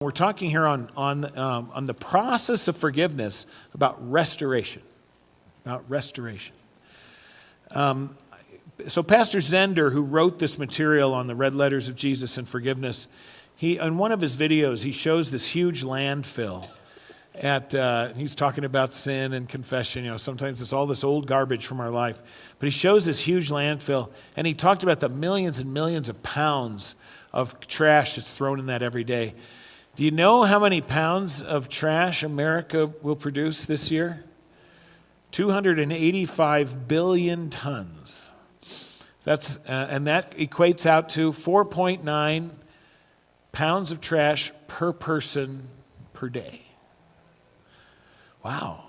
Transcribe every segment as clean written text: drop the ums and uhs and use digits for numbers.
We're talking here on the process of forgiveness, about restoration. So Pastor Zender, who wrote this material on the red letters of Jesus and forgiveness, in one of his videos, he shows this huge landfill. He's talking about sin and confession. Sometimes it's all this old garbage from our life. But he shows this huge landfill, and he talked about the millions and millions of pounds of trash that's thrown in that every day. Do you know how many pounds of trash America will produce this year? 285 billion tons. And that equates out to 4.9 pounds of trash per person per day. Wow.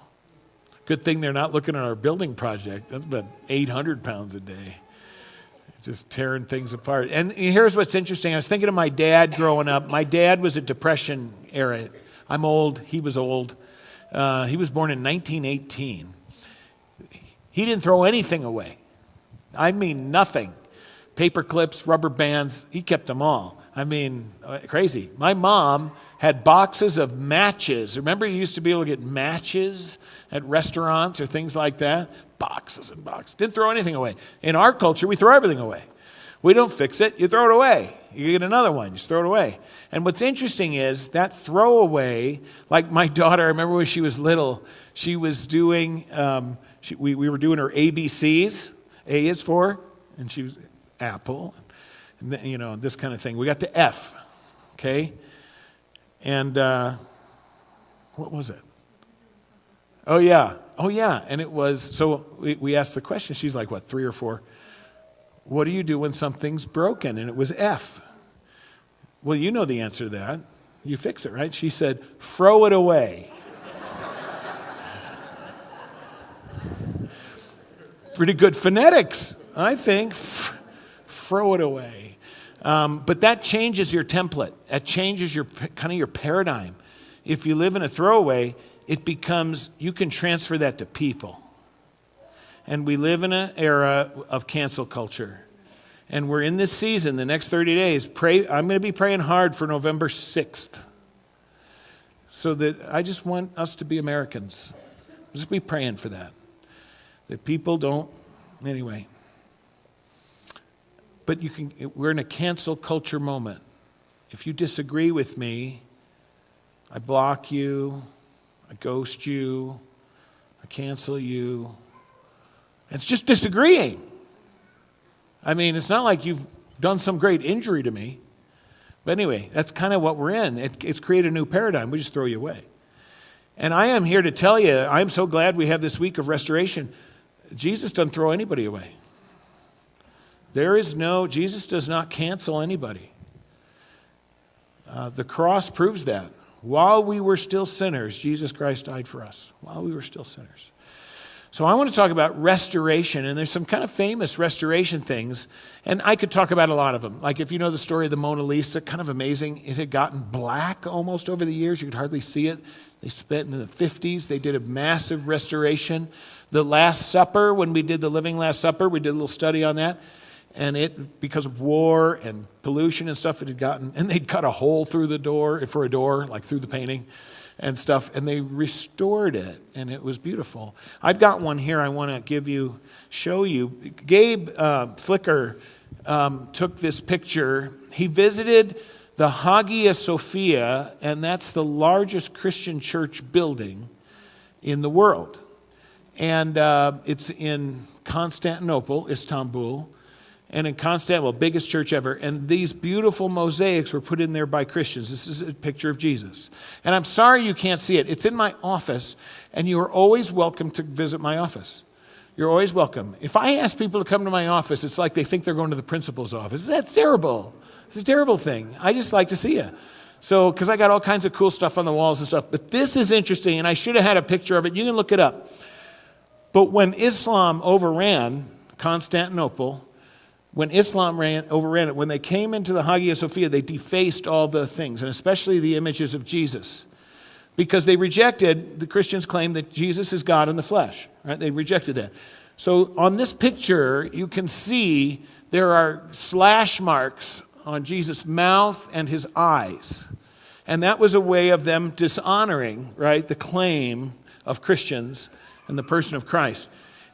Good thing they're not looking at our building project. That's about 800 pounds a day. Just tearing things apart. And here's what's interesting. I was thinking of my dad growing up. My dad was a Depression era. I'm old. He was old. He was born in 1918. He didn't throw anything away. I mean, nothing. Paper clips, rubber bands, he kept them all. I mean, crazy. My mom had boxes of matches. Remember, you used to be able to get matches at restaurants or things like that? Boxes and boxes. Didn't throw anything away. In our culture, we throw everything away. We don't fix it. You throw it away. You get another one. You just throw it away. And what's interesting is that throwaway, like my daughter, I remember when she was little, she was doing, we were doing her ABCs. A is for, and she was apple, and then, this kind of thing. We got to F, okay? And what was it? Oh, yeah. And it was, so we asked the question. She's like, what, 3 or 4? What do you do when something's broken? And it was F. Well, you know the answer to that. You fix it, right? She said, throw it away. Pretty good phonetics, I think. Throw it away. But that changes your template. That changes your paradigm. If you live in a throwaway, it becomes, you can transfer that to people. And we live in an era of cancel culture. And we're in this season, the next 30 days. I'm going to be praying hard for November 6th. So that I just want us to be Americans. Just be praying for that. That people don't, anyway. But we're in a cancel culture moment. If you disagree with me, I block you, I ghost you, I cancel you. It's just disagreeing. I mean, it's not like you've done some great injury to me. But anyway, that's kind of what we're in. It's created a new paradigm. We just throw you away. And I am here to tell you, I'm so glad we have this week of restoration. Jesus doesn't throw anybody away. Jesus does not cancel anybody. The cross proves that. While we were still sinners, Jesus Christ died for us. While we were still sinners. So I want to talk about restoration, and there's some kind of famous restoration things, and I could talk about a lot of them. Like if you know the story of the Mona Lisa, kind of amazing. It had gotten black almost over the years. You could hardly see it. They spent in the 50s. They did a massive restoration. The Last Supper, when we did the Living Last Supper, we did a little study on that. And because of war and pollution and stuff, and they'd cut a hole through the door, for a door, like through the painting and stuff, and they restored it, and it was beautiful. I've got one here I want to show you. Gabe Flicker took this picture. He visited the Hagia Sophia, and that's the largest Christian church building in the world. And it's in Constantinople, Istanbul. And in Constantinople, biggest church ever. And these beautiful mosaics were put in there by Christians. This is a picture of Jesus. And I'm sorry you can't see it. It's in my office, and you are always welcome to visit my office. You're always welcome. If I ask people to come to my office, it's like they think they're going to the principal's office. That's terrible. It's a terrible thing. I just like to see you. So, because I got all kinds of cool stuff on the walls and stuff. But this is interesting, and I should have had a picture of it. You can look it up. But when Islam overran Constantinople, when Islam overran it, when they came into the Hagia Sophia, they defaced all the things, and especially the images of Jesus, because they rejected, the Christians claim that Jesus is God in the flesh, right? They rejected that. So on this picture, you can see there are slash marks on Jesus' mouth and his eyes. And that was a way of them dishonoring, right, the claim of Christians and the person of Christ.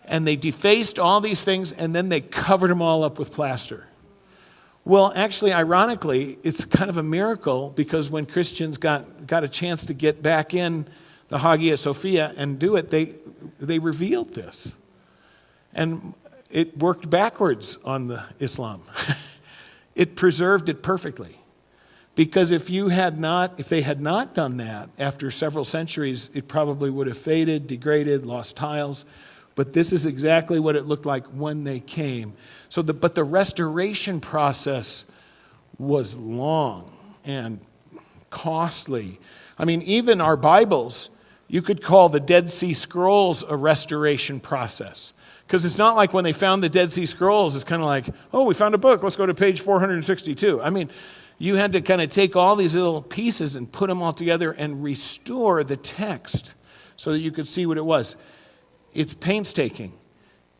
And they defaced all these things, and then they covered them all up with plaster. Well, actually, ironically, it's kind of a miracle, because when Christians got a chance to get back in the Hagia Sophia and do it, they revealed this. And it worked backwards on the Islam. It preserved it perfectly. Because if they had not done that, after several centuries, it probably would have faded, degraded, lost tiles. But this is exactly what it looked like when they came. But the restoration process was long and costly. I mean, even our Bibles, you could call the Dead Sea Scrolls a restoration process. Because it's not like when they found the Dead Sea Scrolls, it's kind of like, oh, we found a book, let's go to page 462. I mean, you had to kind of take all these little pieces and put them all together and restore the text so that you could see what it was. It's painstaking.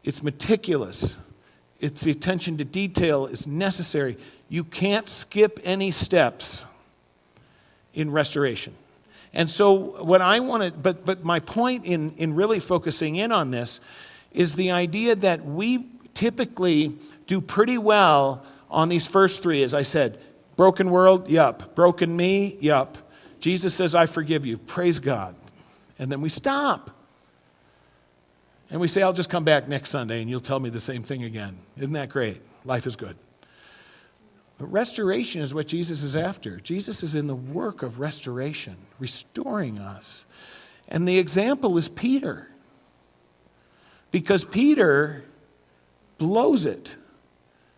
It's meticulous. It's the attention to detail is necessary. You can't skip any steps in restoration. And so what I wanted, but my point in really focusing in on this is the idea that we typically do pretty well on these first three, as I said. Broken world, yup. Broken me, yup. Jesus says, I forgive you. Praise God. And then we stop. And we say, I'll just come back next Sunday and you'll tell me the same thing again. Isn't that great? Life is good. But restoration is what Jesus is after. Jesus is in the work of restoration, restoring us. And the example is Peter. Because Peter blows it.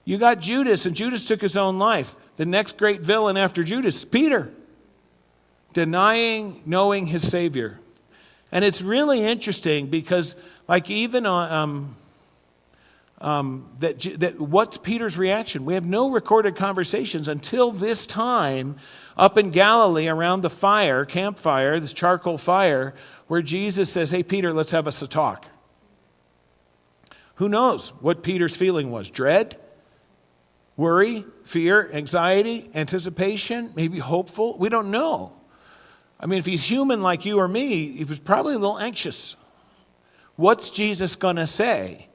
You got Judas, and Judas took his own life. The next great villain after Judas, Peter, denying knowing his Savior. And it's really interesting because, like, even what's Peter's reaction? We have no recorded conversations until this time up in Galilee around the fire, campfire, this charcoal fire, where Jesus says, hey, Peter, let's have us a talk. Who knows what Peter's feeling was? Dread? Worry? Fear? Anxiety? Anticipation? Maybe hopeful? We don't know. I mean, if he's human like you or me, he was probably a little anxious. What's Jesus going to say?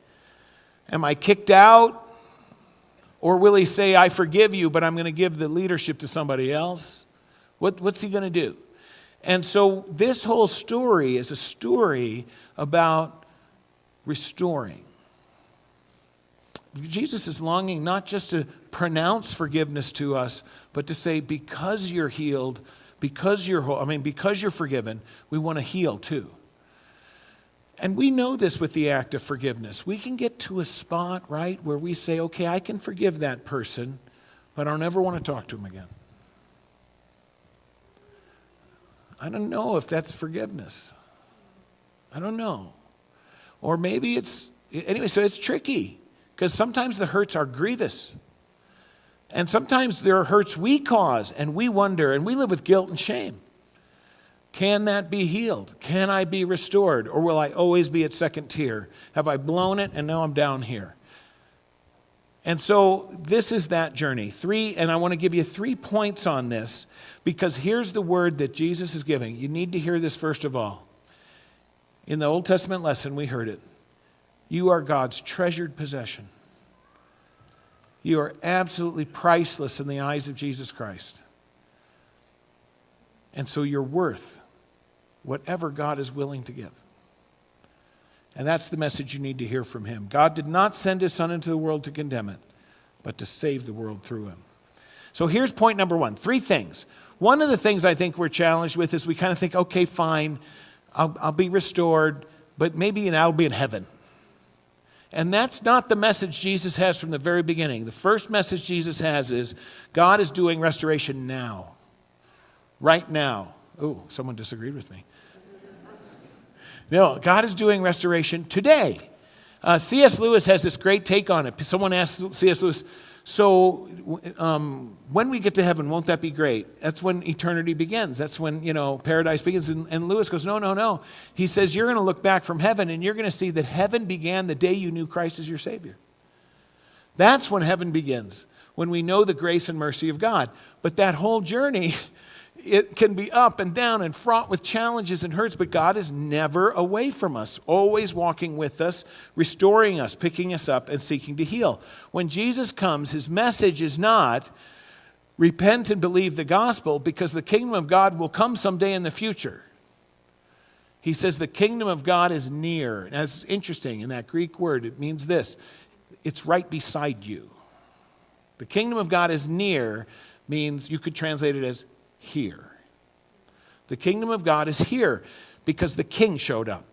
Am I kicked out? Or will he say, I forgive you, but I'm going to give the leadership to somebody else? What's he going to do? And so this whole story is a story about restoring. Jesus is longing not just to pronounce forgiveness to us, but to say, because you're healed, because you're whole, because you're forgiven, we want to heal too. And we know this with the act of forgiveness. We can get to a spot, right, where we say, okay, I can forgive that person, but I'll never want to talk to him again. I don't know if that's forgiveness. I don't know. Or maybe anyway, so it's tricky, because sometimes the hurts are grievous. And sometimes there are hurts we cause, and we wonder, and we live with guilt and shame. Can that be healed? Can I be restored? Or will I always be at second tier? Have I blown it and now I'm down here? And so this is that journey. And I want to give you 3 points on this, because here's the word that Jesus is giving. You need to hear this first of all. In the Old Testament lesson, we heard it. You are God's treasured possession. You are absolutely priceless in the eyes of Jesus Christ. And so you're worth whatever God is willing to give. And that's the message you need to hear from him. God did not send his son into the world to condemn it, but to save the world through him. So here's point number 1, 3 things. One of the things I think we're challenged with is we kind of think, okay, fine, I'll be restored, but maybe I'll be in heaven. And that's not the message Jesus has from the very beginning. The first message Jesus has is God is doing restoration now. Right now. Oh, someone disagreed with me. No, God is doing restoration today. C.S. Lewis has this great take on it. Someone asked C.S. Lewis, so when we get to heaven, won't that be great? That's when eternity begins. That's when, paradise begins. And Lewis goes, no. He says, you're going to look back from heaven and you're going to see that heaven began the day you knew Christ as your Savior. That's when heaven begins, when we know the grace and mercy of God. But that whole journey it can be up and down and fraught with challenges and hurts, but God is never away from us, always walking with us, restoring us, picking us up, and seeking to heal. When Jesus comes, his message is not repent and believe the gospel, because the kingdom of God will come someday in the future. He says the kingdom of God is near. And that's interesting. In that Greek word, it means this: it's right beside you. The kingdom of God is near means you could translate it as here. The kingdom of God is here because the king showed up.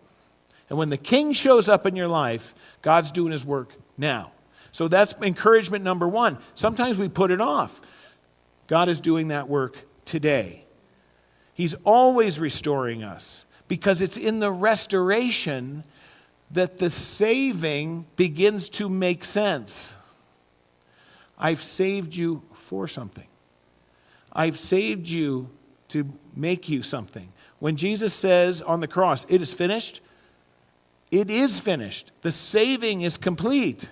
And when the king shows up in your life, God's doing his work now. So that's encouragement number one. Sometimes we put it off. God is doing that work today. He's always restoring us, because it's in the restoration that the saving begins to make sense. I've saved you for something. I've saved you to make you something. When Jesus says on the cross, it is finished, it is finished. The saving is complete.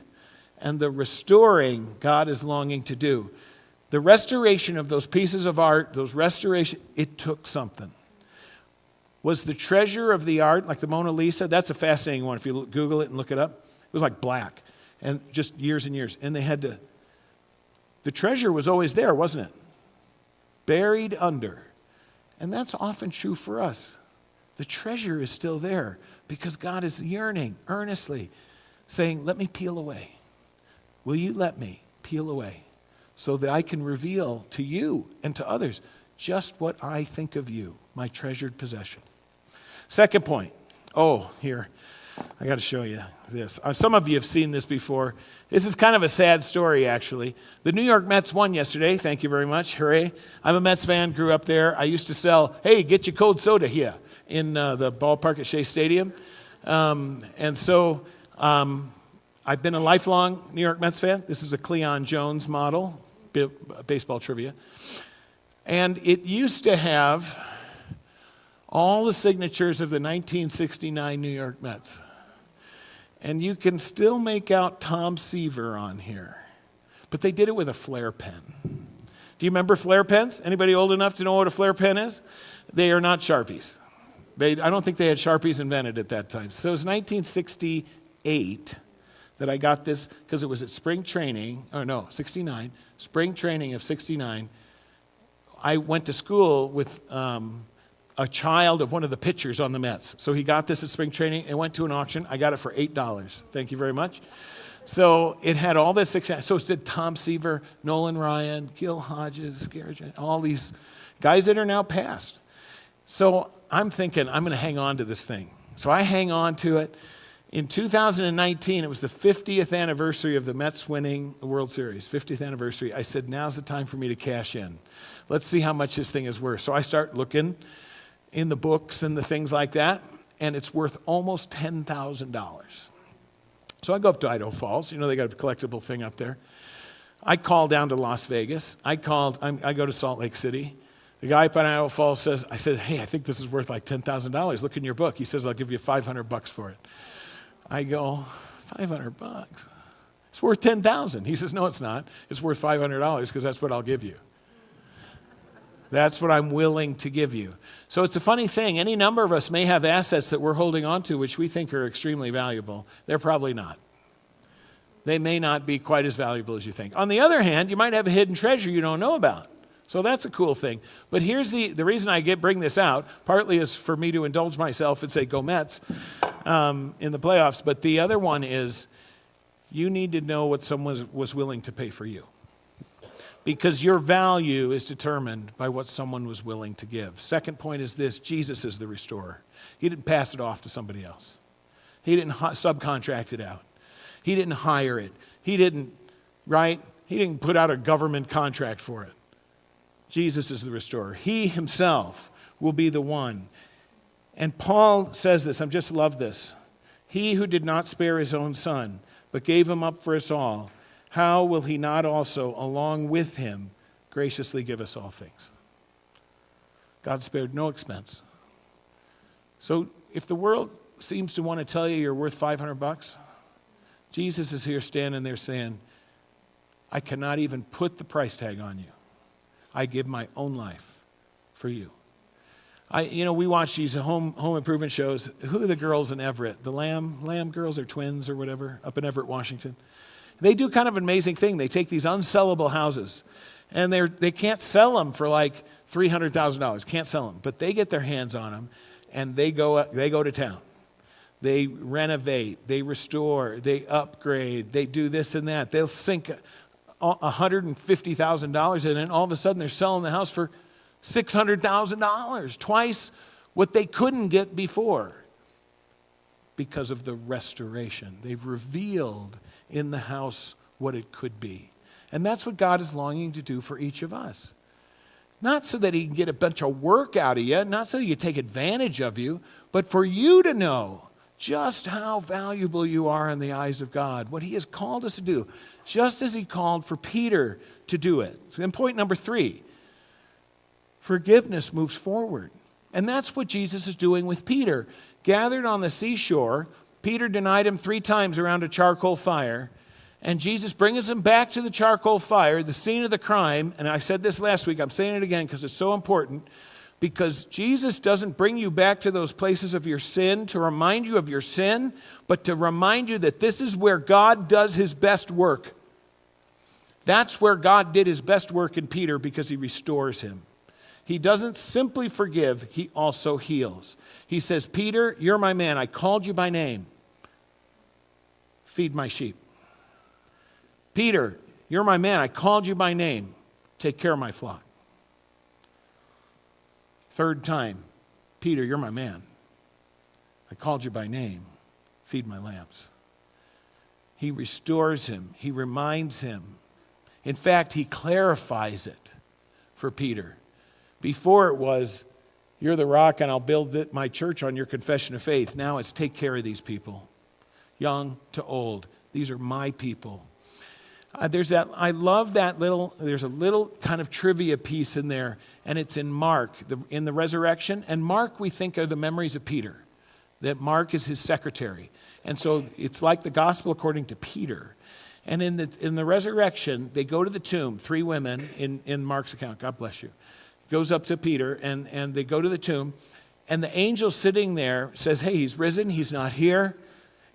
And the restoring God is longing to do. The restoration of those pieces of art, it took something. Was the treasure of the art, like the Mona Lisa? That's a fascinating one. If you Google it and look it up, it was like black, and just years and years. And the treasure was always there, wasn't it? Buried under. And that's often true for us. The treasure is still there because God is yearning, earnestly, saying, let me peel away. Will you let me peel away so that I can reveal to you and to others just what I think of you, my treasured possession. Second point. Oh, here, I got to show you this. Some of you have seen this before. This is kind of a sad story, actually. The New York Mets won yesterday. Thank you very much. Hooray. I'm a Mets fan, grew up there. I used to sell, hey, get your cold soda here in the ballpark at Shea Stadium. And so I've been a lifelong New York Mets fan. This is a Cleon Jones model, baseball trivia. And it used to have all the signatures of the 1969 New York Mets. And you can still make out Tom Seaver on here. But they did it with a flare pen. Do you remember flare pens? Anybody old enough to know what a flare pen is? They are not Sharpies. I don't think they had Sharpies invented at that time. So it was 1968 that I got this, because it was at spring training, 69, spring training of 69. I went to school with a child of one of the pitchers on the Mets. So he got this at spring training and went to an auction. I got it for $8. Thank you very much. So it had all this success. So it did Tom Seaver, Nolan Ryan, Gil Hodges, Garrett, all these guys that are now passed. So I'm thinking, I'm going to hang on to this thing. So I hang on to it. In 2019, it was the 50th anniversary of the Mets winning the World Series, 50th anniversary. I said, now's the time for me to cash in. Let's see how much this thing is worth. So I start looking in the books and the things like that, and it's worth almost $10,000. So I go up to Idaho Falls. You know, they got a collectible thing up there. I call down to Las Vegas. I go to Salt Lake City. The guy up in Idaho Falls says, I said, hey, I think this is worth like $10,000. Look in your book. He says, I'll give you $500 for it. I go, $500? It's worth $10,000. He says, no, it's not. It's worth $500 because that's what I'll give you. That's what I'm willing to give you. So it's a funny thing. Any number of us may have assets that we're holding on to which we think are extremely valuable. They're probably not. They may not be quite as valuable as you think. On the other hand, you might have a hidden treasure you don't know about. So that's a cool thing. But here's the reason I bring this out, partly is for me to indulge myself and say, go Mets in the playoffs. But the other one is you need to know what someone was willing to pay for you. Because your value is determined by what someone was willing to give. Second point is this: Jesus is the restorer. He didn't pass it off to somebody else. He didn't subcontract it out. He didn't hire it. He didn't put out a government contract for it. Jesus is the restorer. He himself will be the one. And Paul says this, I just love this. He who did not spare his own son, but gave him up for us all, how will he not also, along with him, graciously give us all things? God spared no expense. So if the world seems to want to tell you you're worth $500, Jesus is here standing there saying, I cannot even put the price tag on you. I give my own life for you. We watch these home improvement shows. Who are the girls in Everett? The Lamb girls or twins or whatever up in Everett, Washington. They do kind of an amazing thing. They take these unsellable houses, and they can't sell them for like $300,000. Can't sell them, but they get their hands on them, and they go to town. They renovate, they restore, they upgrade, they do this and that. They'll sink $150,000 in it, and all of a sudden they're selling the house for $600,000, twice what they couldn't get before because of the restoration. They've revealed in the house what it could be. And that's what God is longing to do for each of us. Not so that he can get a bunch of work out of you, not so he can take advantage of you, but for you to know just how valuable you are in the eyes of God, what he has called us to do, just as he called for Peter to do it. And point number 3, forgiveness moves forward. And that's what Jesus is doing with Peter. Gathered on the seashore, Peter denied him 3 times around a charcoal fire, and Jesus brings him back to the charcoal fire, the scene of the crime. And I said this last week, I'm saying it again because it's so important, because Jesus doesn't bring you back to those places of your sin to remind you of your sin, but to remind you that this is where God does his best work. That's where God did his best work in Peter, because he restores him. He doesn't simply forgive, he also heals. He says, Peter, you're my man. I called you by name. Feed my sheep. Peter, you're my man. I called you by name. Take care of my flock. 3rd time, Peter, you're my man. I called you by name. Feed my lambs. He restores him. He reminds him. In fact, he clarifies it for Peter. Before it was, you're the rock and I'll build my church on your confession of faith. Now it's take care of these people, young to old. These are my people. There's a little kind of trivia piece in there, and it's in Mark, in the resurrection. And Mark, we think, are the memories of Peter, that Mark is his secretary. And so it's like the gospel according to Peter. And in the resurrection, they go to the tomb, 3 women in Mark's account. God bless you. Goes up to Peter, and they go to the tomb, and the angel sitting there says, hey, he's risen, he's not here.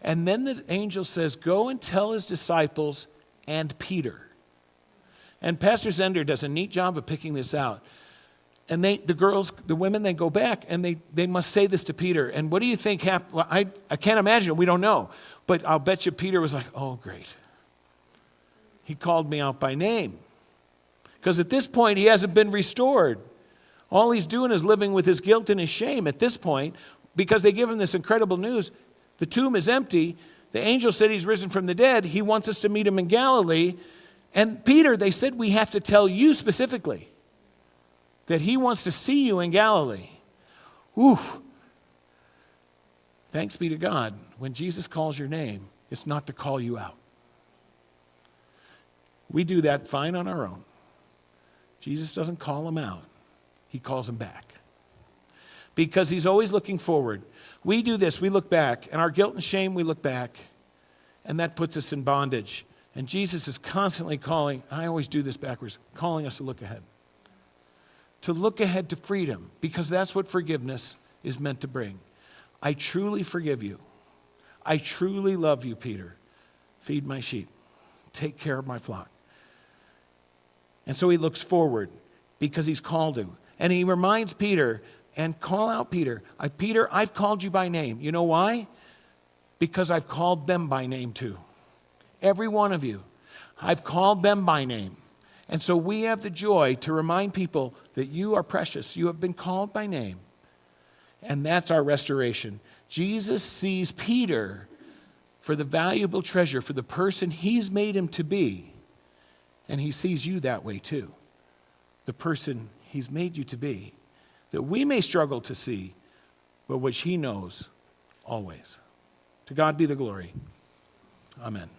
And then the angel says, go and tell his disciples and Peter. And Pastor Zender does a neat job of picking this out. And the women, they go back, and they must say this to Peter. And what do you think happened? Well, I can't imagine it. We don't know. But I'll bet you Peter was like, oh, great. He called me out by name. Because at this point, he hasn't been restored. All he's doing is living with his guilt and his shame at this point, because they give him this incredible news. The tomb is empty. The angel said he's risen from the dead. He wants us to meet him in Galilee. And Peter, they said, we have to tell you specifically that he wants to see you in Galilee. Ooh. Thanks be to God. When Jesus calls your name, it's not to call you out. We do that fine on our own. Jesus doesn't call him out. He calls him back. Because he's always looking forward. We do this. We look back. And our guilt and shame, we look back. And that puts us in bondage. And Jesus is constantly calling, I always do this backwards, calling us to look ahead. To look ahead to freedom. Because that's what forgiveness is meant to bring. I truly forgive you. I truly love you, Peter. Feed my sheep. Take care of my flock. And so he looks forward because he's called to. And he reminds Peter, and call out Peter. Peter, I've called you by name. You know why? Because I've called them by name too. Every one of you. I've called them by name. And so we have the joy to remind people that you are precious. You have been called by name. And that's our restoration. Jesus sees Peter for the valuable treasure, for the person he's made him to be. And he sees you that way too. The person he's made you to be. That we may struggle to see, but which he knows always. To God be the glory. Amen.